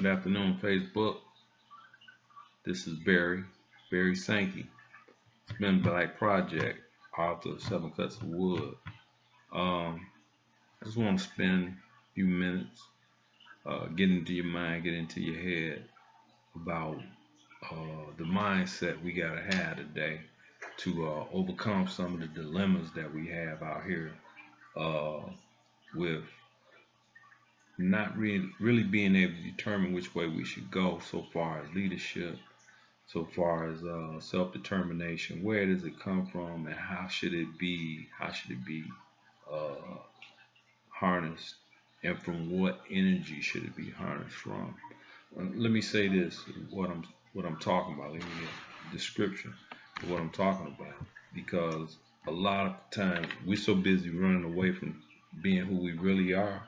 Good afternoon, Facebook. This is Barry Sankey, Men Black Project, author of Seven Cuts of Wood. I just want to spend a few minutes getting into your mind, get into your head about the mindset we gotta have today to overcome some of the dilemmas that we have out here uh, with not really being able to determine which way we should go so far as leadership, so far as self-determination. Where does it come from, and how should it be uh, harnessed, and from what energy should it be harnessed from? Let me say this: what I'm talking about. Let me get a description of what I'm talking about, because a lot of times we're so busy running away from being who we really are.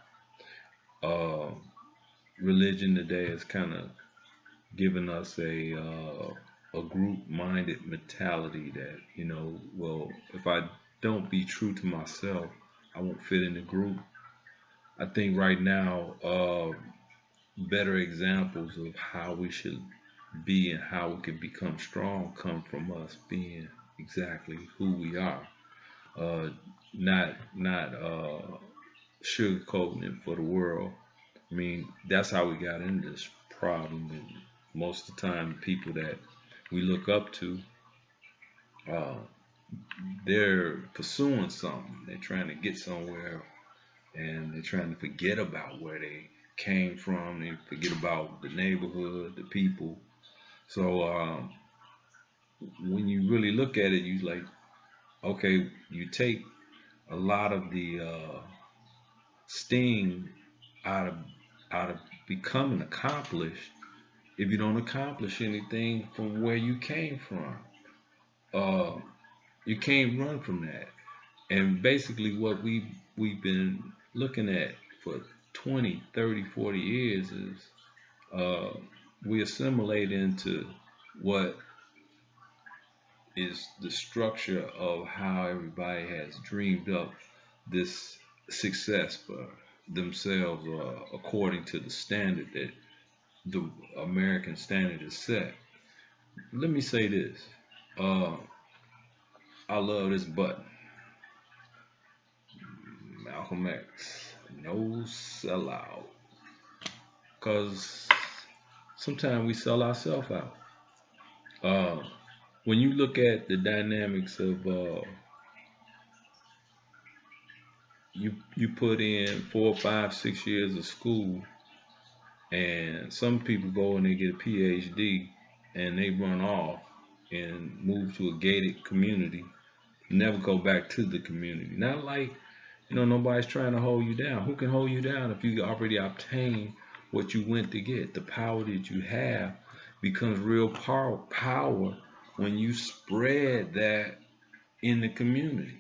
Uh, Religion today has kind of given us a group-minded mentality that, well, if I don't be true to myself, I won't fit in the group. I think right now, better examples of how we should be and how we can become strong come from us being exactly who we are. Uh, not sugarcoating it for the world. I mean, that's how we got into this problem. And most of the time, people that we look up to, uh, they're pursuing something. They're trying to get somewhere, and they're trying to forget about where they came from. They forget about the neighborhood, the people. So when you really look at it, you like, okay, you take a lot of the sting out of becoming accomplished if you don't accomplish anything from where you came from. Uh, you can't run from that. And basically, what we've been looking at for 20, 30, 40 years is uh, we assimilate into what is the structure of how everybody has dreamed up this success for themselves according to the standard that the American standard is set. Let me say this. Uh, I love this button. Malcolm X. No sellout. Because sometimes we sell ourselves out. Uh, when you look at the dynamics of you put in 4, 5, 6 years of school, and some people go and they get a PhD and they run off and move to a gated community, never go back to the community. Not like, nobody's trying to hold you down. Who can hold you down if you already obtained what you went to get? The power that you have becomes real power when you spread that in the community.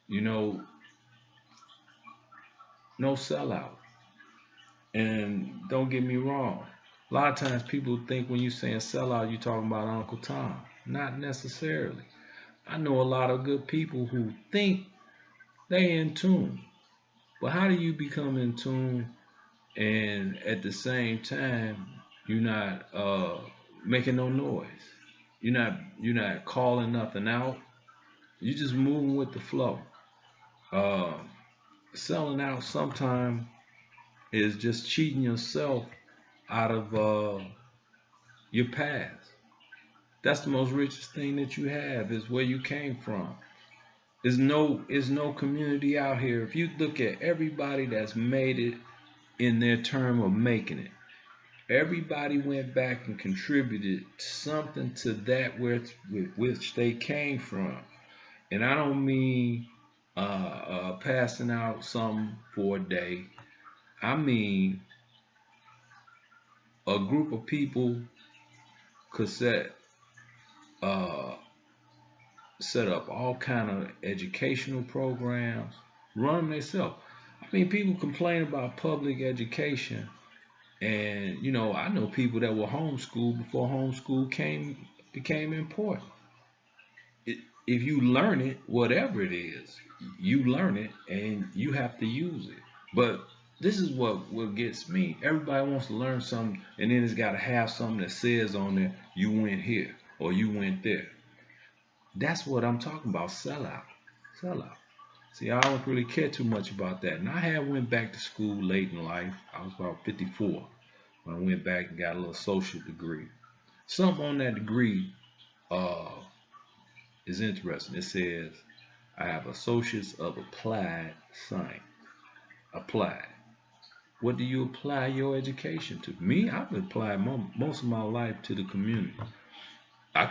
You know, no sellout. And don't get me wrong. A lot of times people think when you're saying sellout, you're talking about Uncle Tom. Not necessarily. I know a lot of good people who think they in tune. But how do you become in tune and at the same time you're not making no noise? You're not calling nothing out. You're just moving with the flow. Uh, Selling out sometimes is just cheating yourself out of your past. That's the most richest thing that you have is where you came from. There's no community out here. If you look at everybody that's made it in their term of making it, everybody went back and contributed something to that with which they came from. And I don't mean passing out something for a day. I mean a group of people could uh, set up all kind of educational programs, run them themselves. I mean, people complain about public education, and I know people that were homeschooled before homeschool came became important. It, if you learn it, whatever it is, you learn it and you have to use it. But this is what gets me. Everybody wants to learn something, and then it's got to have something that says on there, you went here or you went there. That's what I'm talking about. Sellout, sellout. See, I don't really care too much about that. And I had went back to school late in life. I was about 54 when I went back and got a little associate degree. Something on that degree uh, is interesting. It says I have associates of applied science. Applied. What do you apply your education to? Me, I've applied most of my life to the community. I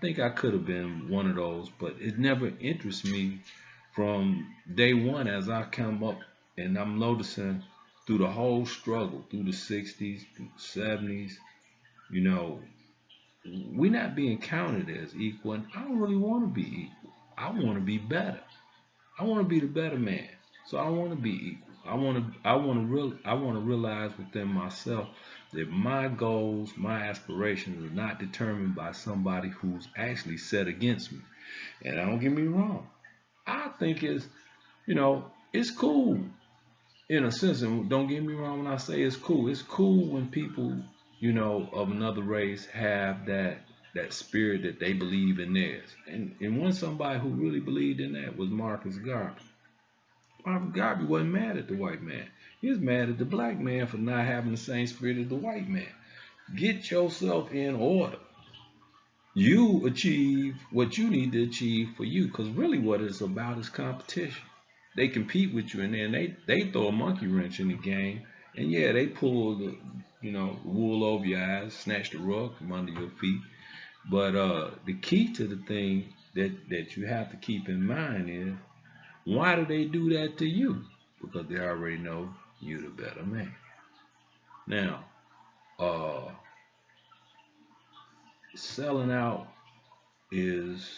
think I could have been one of those, but it never interests me from day one as I come up and I'm noticing through the whole struggle, through the 60s, through the 70s, you know, we're not being counted as equal. And I don't really want to be equal. I want to be better. I want to be the better man. So I want to be equal. I want to realize within myself that my goals, my aspirations are not determined by somebody who's actually set against me. And don't get me wrong. I think it's cool in a sense. And don't get me wrong when I say it's cool. It's cool when people, of another race have that spirit that they believe in theirs. And one somebody who really believed in that was Marcus Garvey. Marcus Garvey wasn't mad at the white man. He was mad at the black man for not having the same spirit as the white man. Get yourself in order. You achieve what you need to achieve for you, because really what it's about is competition. They compete with you, and then they throw a monkey wrench in the game, and yeah, they pull the wool over your eyes, snatch the rug from under your feet. But the key to the thing that you have to keep in mind is, why do they do that to you? Because they already know you the better man. Now, uh, selling out is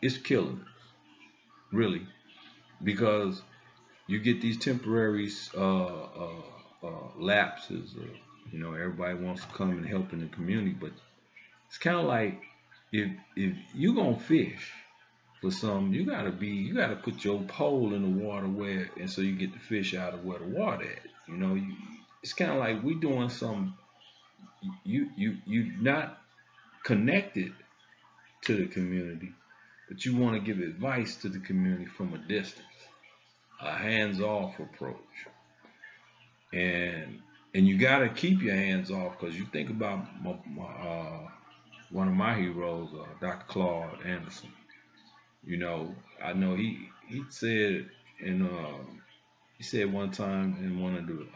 it's killing us, really, because you get these temporary lapses. Everybody wants to come and help in the community, but it's kind of like if you gonna fish for something, you gotta put your pole in the water and so you get the fish out of where the water at. It's kind of like we doing some. You not connected to the community, but you want to give advice to the community from a distance, a hands-off approach. And you got to keep your hands off, because you think about one of my heroes, Dr. Claude Anderson. I know he said in he said one time in one of the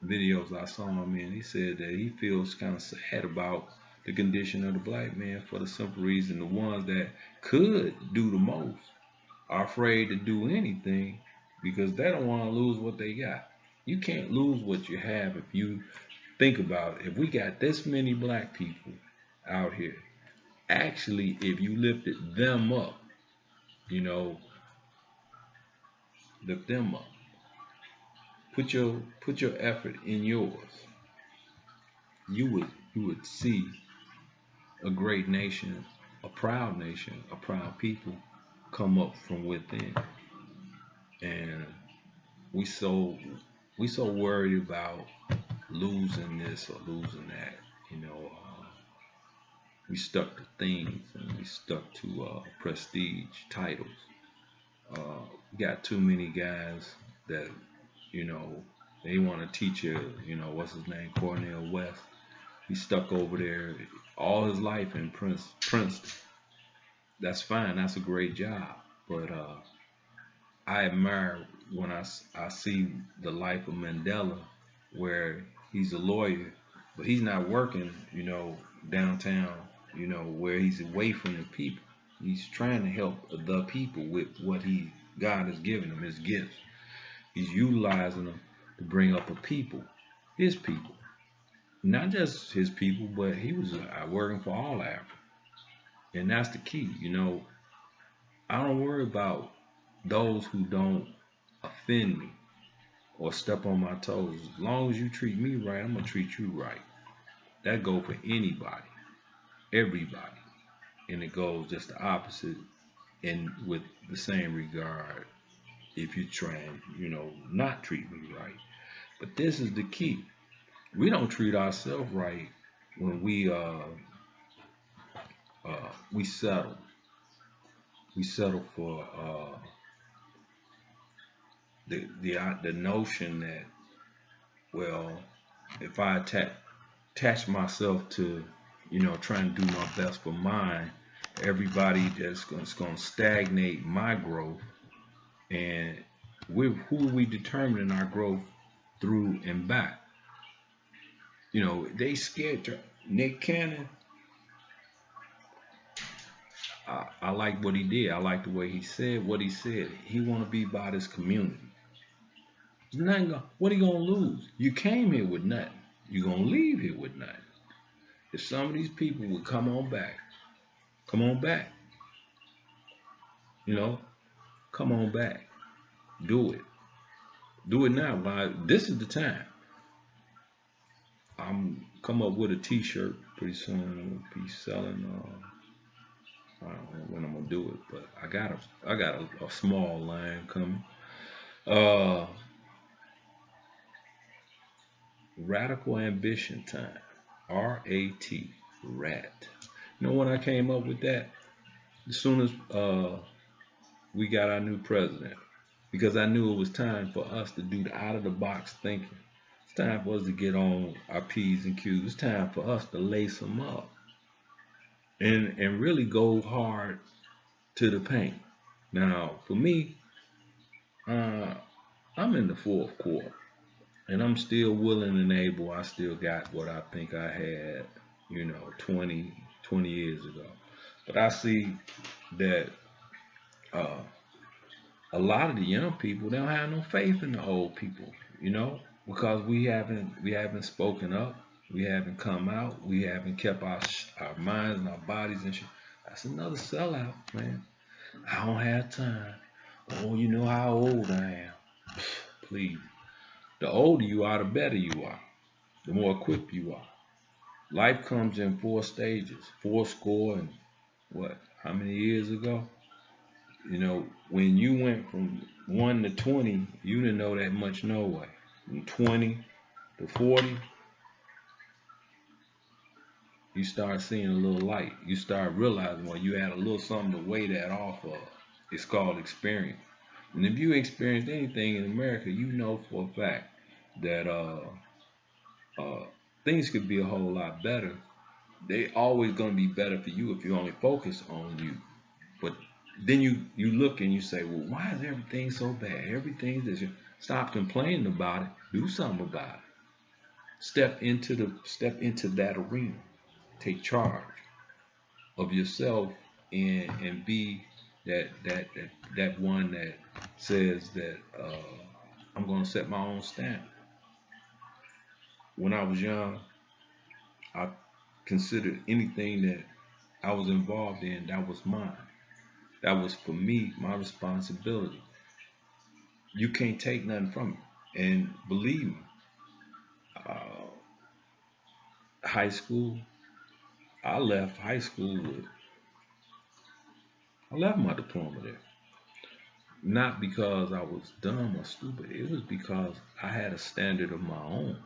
videos I saw him in, he said that he feels kind of sad about the condition of the black man, for the simple reason the ones that could do the most are afraid to do anything because they don't want to lose what they got. You can't lose what you have. If you think about it, if we got this many black people out here, actually, if you lifted them up, you know, lift them up, put your effort in yours, you would see a great nation, a proud people come up from within. And we so we so worried about losing this or losing that. We stuck to things, and we stuck to prestige titles. We got too many guys that you know they want to teach what's his name, Cornel West. He stuck over there all his life in Princeton. That's fine. That's a great job. But I admire when I see the life of Mandela, where he's a lawyer, but he's not working, downtown, where he's away from the people. He's trying to help the people with what God has given him, his gifts. He's utilizing them to bring up a people, his people. Not just his people, but he was working for all Africa. And that's the key. I don't worry about those who don't offend me or step on my toes. As long as you treat me right, I'm gonna treat you right. That goes for anybody, everybody, and it goes just the opposite, and with the same regard if you try and, not treat me right. But this is the key. We don't treat ourselves right when we settle. We settle for the notion that, well, if I attach myself to, trying to do my best for mine, everybody that's going to stagnate my growth. And who are we determining our growth through and by? They scared to. Nick Cannon, I like what he did. I like the way he said what he said. He want to be about his community. Nothing. What are you gonna lose? You came here with nothing. You're gonna leave here with nothing. If some of these people would come on back. You know, come on back. Do it. Do it now. This is the time. I'm come up with a T-shirt pretty soon. I'm gonna be selling. I don't know when I'm gonna do it, but I got a small line coming. Uh, Radical Ambition Time. RAT. Rat. You know when I came up with that? As soon as we got our new president, because I knew it was time for us to do the out of the box thinking. It's time for us to get on our P's and Q's. It's time for us to lace them up and really go hard to the paint. Now, for me, uh, I'm in the fourth quarter, and I'm still willing and able. I still got what I think I had, 20 years ago. But I see that uh, a lot of the young people they don't have no faith in the old people, because we haven't spoken up, we haven't come out, we haven't kept our minds and our bodies and shit. That's another sellout, man. I don't have time. Oh, you know how old I am. Please. The older you are, the better you are. The more equipped you are. Life comes in four stages, four score and what? How many years ago? When you went from 1 to 20, you didn't know that much no way. From 20 to 40, you start seeing a little light. You start realizing, well, you had a little something to weigh that off of. It's called experience. And if you experienced anything in America, you know for a fact that uh, things could be a whole lot better. They always gonna be better for you if you only focus on you. But then you look and you say, well, why is everything so bad? Everything's this. Stop complaining about it. Do something about it. Step into that arena. Take charge of yourself and be that one that says that I'm gonna set my own standard. When I was young, I considered anything that I was involved in that was mine. That was for me, my responsibility. You can't take nothing from me. And believe me, uh, high school, I left high school with, I left my diploma there. Not because I was dumb or stupid. It was because I had a standard of my own.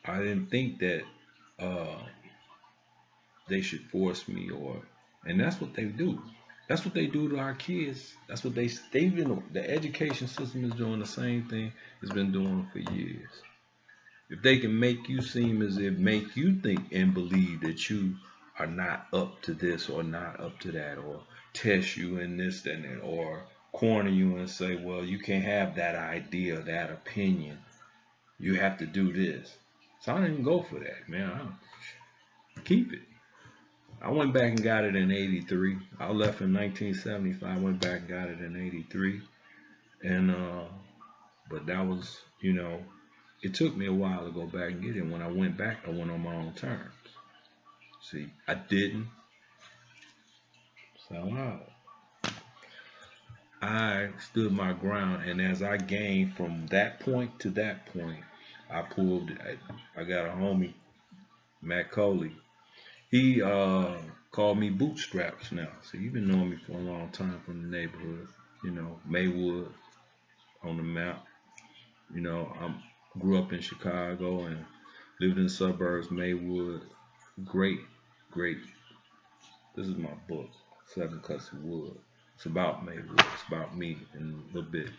I didn't think that uh, they should force me and that's what they do. That's what they do to our kids. That's what they've been. The education system is doing the same thing it's been doing for years. If they can make you seem as if make you think and believe that you are not up to this or not up to that, or test you in this and that, or corner you and say, well, you can't have that idea, that opinion. You have to do this. So I didn't even go for that, man. I keep it. I went back and got it in '83. I left in 1975. Went back and got it in '83, and but that was, it took me a while to go back and get it. When I went back, I went on my own terms. See, I didn't sell out. I stood my ground, and as I gained from that point to that point, I pulled. I got a homie, Matt Coley. He called me Bootstraps now. So you've been knowing me for a long time from the neighborhood. Maywood on the map. I grew up in Chicago and lived in the suburbs, Maywood. Great, great. This is my book, Seven Cuts of Wood. It's about Maywood. It's about me and a little bit.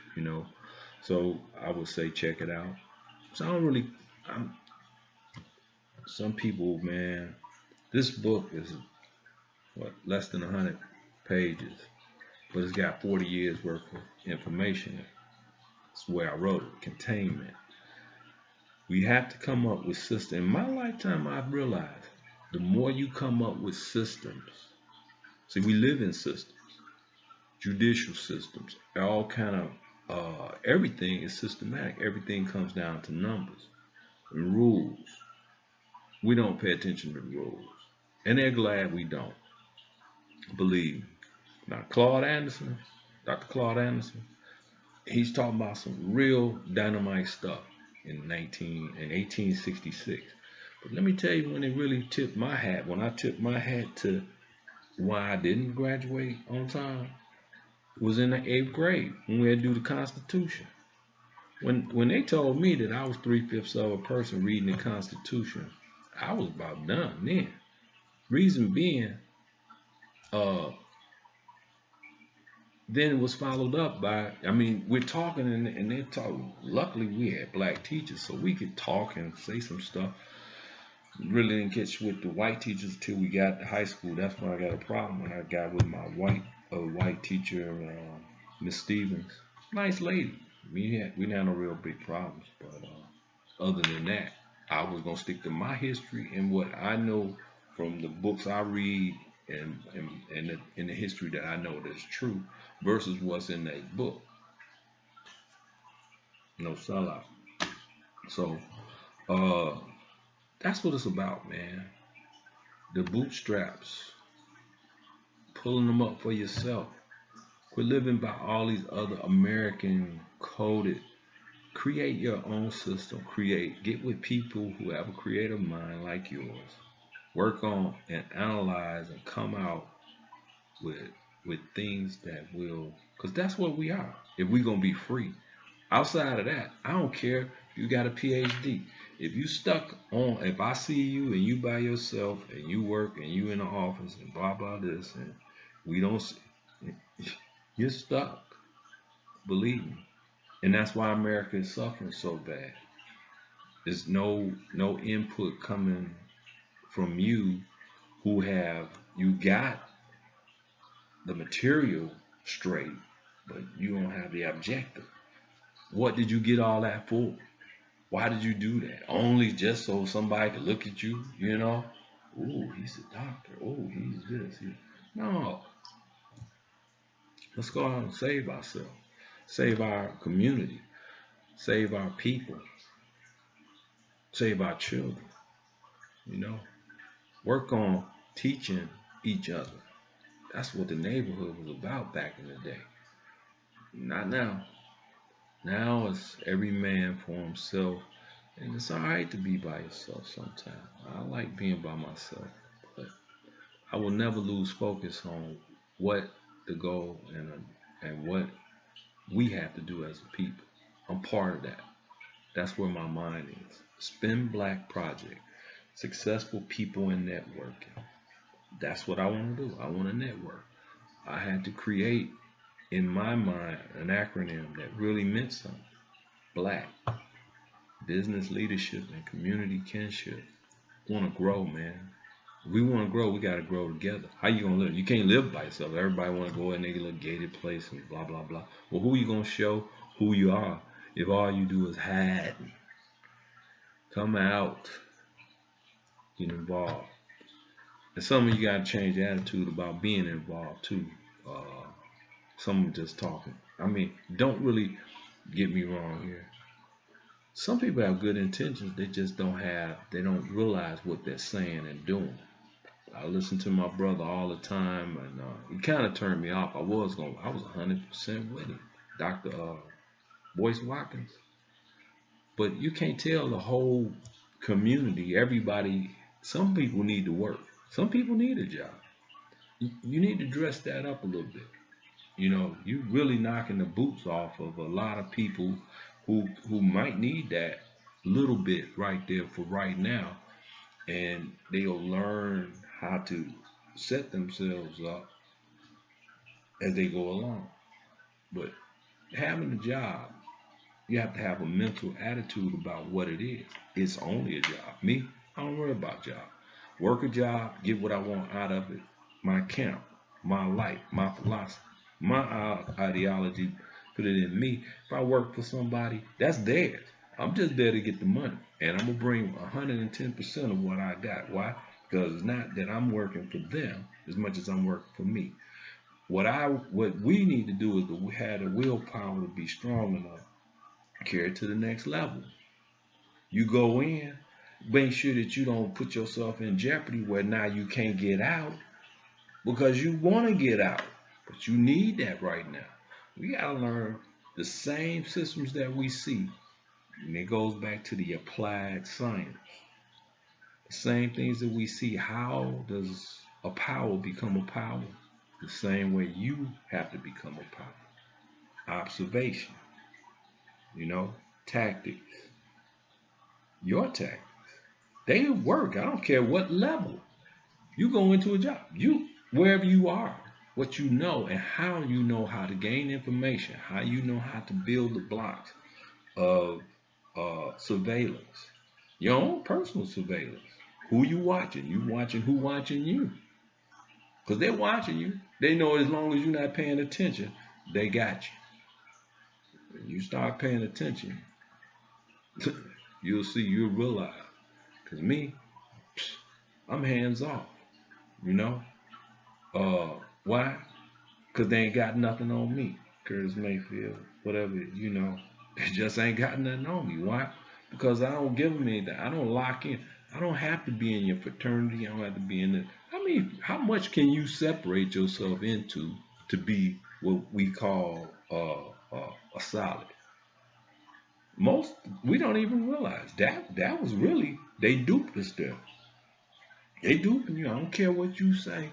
So I would say check it out. So I don't really, I'm, some people, man, this book is what, less than 100 pages, but it's got 40 years worth of information. That's where I wrote it, containment. We have to come up with systems. In my lifetime, I've realized the more you come up with systems, see, we live in systems, judicial systems, all kind of, everything is systematic. Everything comes down to numbers and rules. We don't pay attention to the rules, and they're glad we don't. Believe me. Now, Claude Anderson, Dr. Claude Anderson, he's talking about some real dynamite stuff in 1866. But let me tell you when it really tipped my hat. When I tipped my hat to why I didn't graduate on time, was in the 8th grade when we had to do the Constitution. When they told me that I was 3/5 of a person reading the Constitution, I was about done then. Reason being, uh, then it was followed up by, I mean, we're talking and they're talking. Luckily, we had black teachers, so we could talk and say some stuff. Really didn't catch with the white teachers until we got to high school. That's when I got a problem when I got with my white teacher, Miss Stevens. Nice lady. We didn't have no real big problems, but other than that, I was gonna stick to my history and what I know from the books I read and in the history that I know that's true versus what's in that book. No sellout. So uh, that's what it's about, man. The bootstraps, pulling them up for yourself. Quit living by all these other American coded. Create your own system. Get with people who have a creative mind like yours. Work on and analyze and come out with things that will, because that's what we are. If we're gonna be free. Outside of that, I don't care if you got a PhD. If you stuck on, if I see you and you by yourself and you work and you in the office and blah blah this and we don't, you're stuck. Believe me, and that's why America is suffering so bad. There's no input coming from you who have you got the material straight, but you don't have the objective. What did you get all that for? Why did you do that? Only just so somebody could look at you, you know? Oh, he's a doctor. Oh, he's this. No, let's go out and save ourselves, save our community, save our people, save our children, you know? Work on teaching each other. That's what the neighborhood was about back in the day. Not now. Now it's every man for himself. And it's all right to be by yourself sometimes. I like being by myself, but I will never lose focus on what the goal and what we have to do as a people. I'm part of that. That's where my mind is. Spin Black Project. Successful people in networking. That's what I want to do. I want to network. I had to create in my mind an acronym that really meant something. Black. Business leadership and community kinship. Want to grow, man. If we want to grow, we got to grow together. How you gonna live? You can't live by yourself. Everybody want to go in their little gated place and blah blah blah. Well, who you gonna show who you are if all you do is hide? Come out, get involved. And some of you got to change the attitude about being involved too. Some just talking. I mean, don't really get me wrong here. Some people have good intentions. They don't realize what they're saying and doing. I listen to my brother all the time, and he kind of turned me off. I was 100% with him, Doctor Boyce Watkins. But you can't tell the whole community, everybody. Some people need to work. Some people need a job. You need to dress that up a little bit. You really knocking the boots off of a lot of people who might need that little bit right there for right now, and they'll learn how to set themselves up as they go along. But having a job, you have to have a mental attitude about what it is. It's only a job. Me, I don't worry about job. Work a job, get what I want out of it. My camp, my life, my philosophy, my ideology, put it in me. If I work for somebody, that's theirs. I'm just there to get the money. And I'm going to bring 110% of what I got. Why? Because it's not that I'm working for them as much as I'm working for me. What we need to do is to have the willpower to be strong enough to carry it to the next level. You go in, make sure that you don't put yourself in jeopardy where now you can't get out because you want to get out, but you need that right now. We got to learn the same systems that we see, and it goes back to the applied science. The same things that we see. How does a power become a power? The same way you have to become a power. Observation, you know, tactics, your tactics. They work. I don't care what level. You go into a job. You wherever you are, what you know and how you know how to gain information, how you know how to build the blocks of surveillance, your own personal surveillance. Who you watching? You watching who watching you? Because they're watching you. They know as long as you're not paying attention, they got you. When you start paying attention, you'll see, you'll realize. Because me, I'm hands off, you know? Why? Because they ain't got nothing on me. Curtis Mayfield, whatever, they just ain't got nothing on me. Why? Because I don't give them anything. I don't lock in. I don't have to be in your fraternity. I don't have to be in the. I mean, how much can you separate yourself into to be what we call a solid? Most we don't even realize that was really they duped us there. They duping you. I don't care what you say.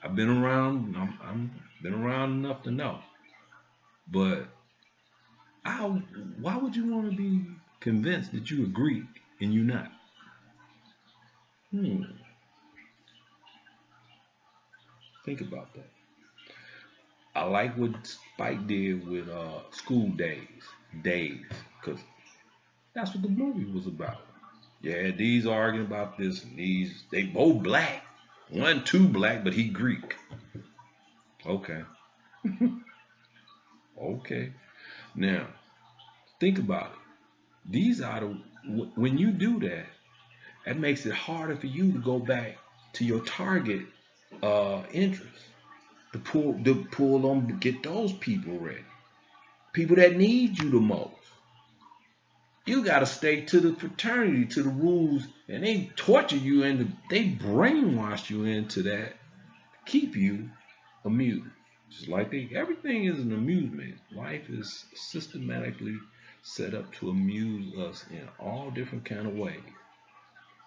I've been around. I'm been around enough to know. But how? Why would you want to be convinced that you agree and you not? Hmm. Think about that. I like what Spike did with School Days, because that's what the movie was about. Yeah, these arguing about this, and these they both black. One too black, but he Greek. Okay, okay. Now think about it. These are the when you do that, that makes it harder for you to go back to your target interest to pull them, get those people ready. People that need you the most. You got to stay to the fraternity, to the rules, and they torture you and they brainwash you into that, keep you amused. Just like everything is an amusement. Life is systematically set up to amuse us in all different kind of ways.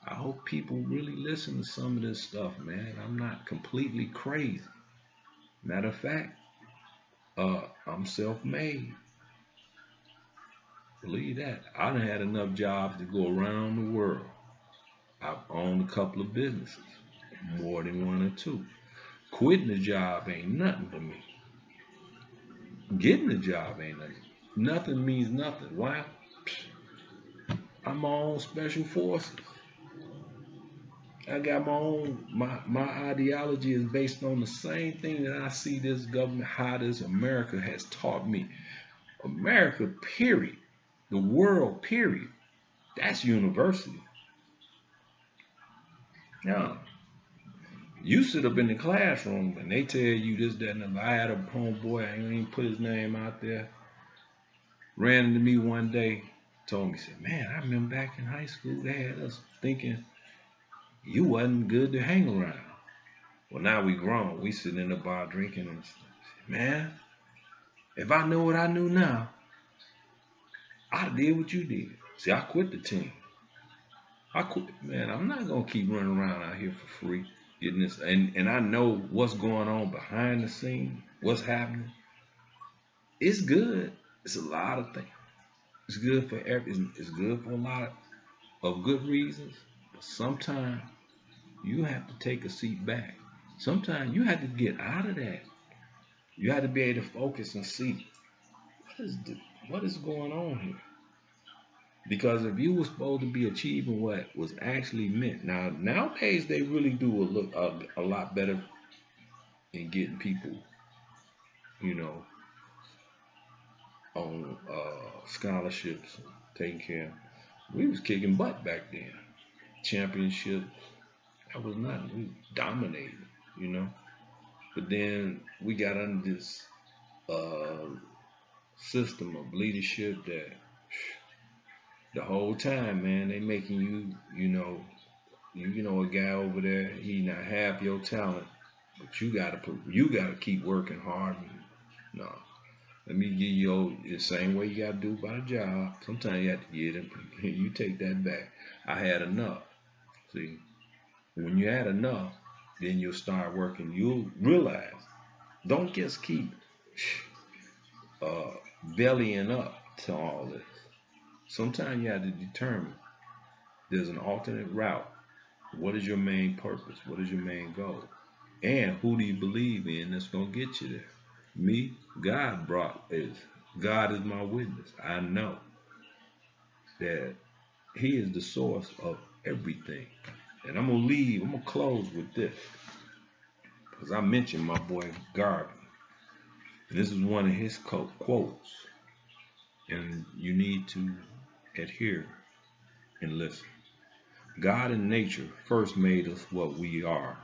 I hope people really listen to some of this stuff, man. I'm not completely crazy. Matter of fact, I'm self-made. Believe that. I done had enough jobs to go around the world. I've owned a couple of businesses, more than one or two. Quitting the job ain't nothing for me. Getting the job ain't nothing. Nothing means nothing. Why? I'm my own special forces. I got my own my ideology is based on the same thing that I see this government, how this America has taught me. America, period. The world, period. That's university. Now, you sit up in the classroom and they tell you this, that, and the I had a homeboy, I ain't even put his name out there, ran into me one day, told me, said, man, I remember back in high school, they had us thinking you wasn't good to hang around. Well, now we grown. We sitting in the bar drinking and said, man, if I knew what I knew now, I'd did what you did. See, I quit the team. I quit, man. I'm not gonna keep running around out here for free, getting this. And I know what's going on behind the scene, what's happening. It's good. It's a lot of things. It's good for it's good for a lot of good reasons. But sometimes you have to take a seat back. Sometimes you have to get out of that. You have to be able to focus and see what is going on here. Because if you were supposed to be achieving what was actually meant, now nowadays they really do a lot better in getting people, you know, on scholarships, taking care. We was kicking butt back then. Championships, that was nothing. We dominated, you know. But then we got under this uh, system of leadership that the whole time, man, they making you, you know, a guy over there, he not have your talent, but you gotta keep working hard. No, let me give you the same way you gotta do about a job. Sometimes you have to get it. You take that back. I had enough. See, when you had enough, then you'll start working. You'll realize. Don't just keep uh, bellying up to all this. Sometimes you have to determine there's an alternate route. What is your main purpose? What is your main goal? And who do you believe in that's gonna get you there? Me, God is my witness. I know that He is the source of everything. And I'm gonna close with this. Because I mentioned my boy Garvey. And this is one of his quotes. And you need to adhere and listen. God and nature first made us what we are.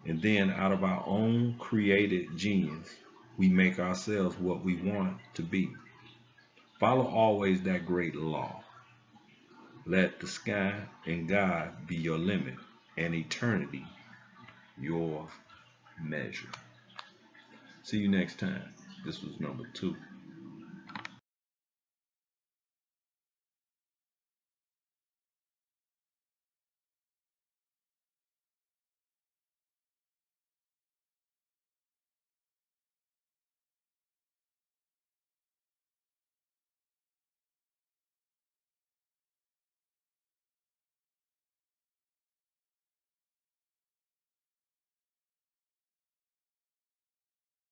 And then out of our own created genius, we make ourselves what we want to be. Follow always that great law. Let the sky and God be your limit, and eternity your measure. See you next time. This was number 2.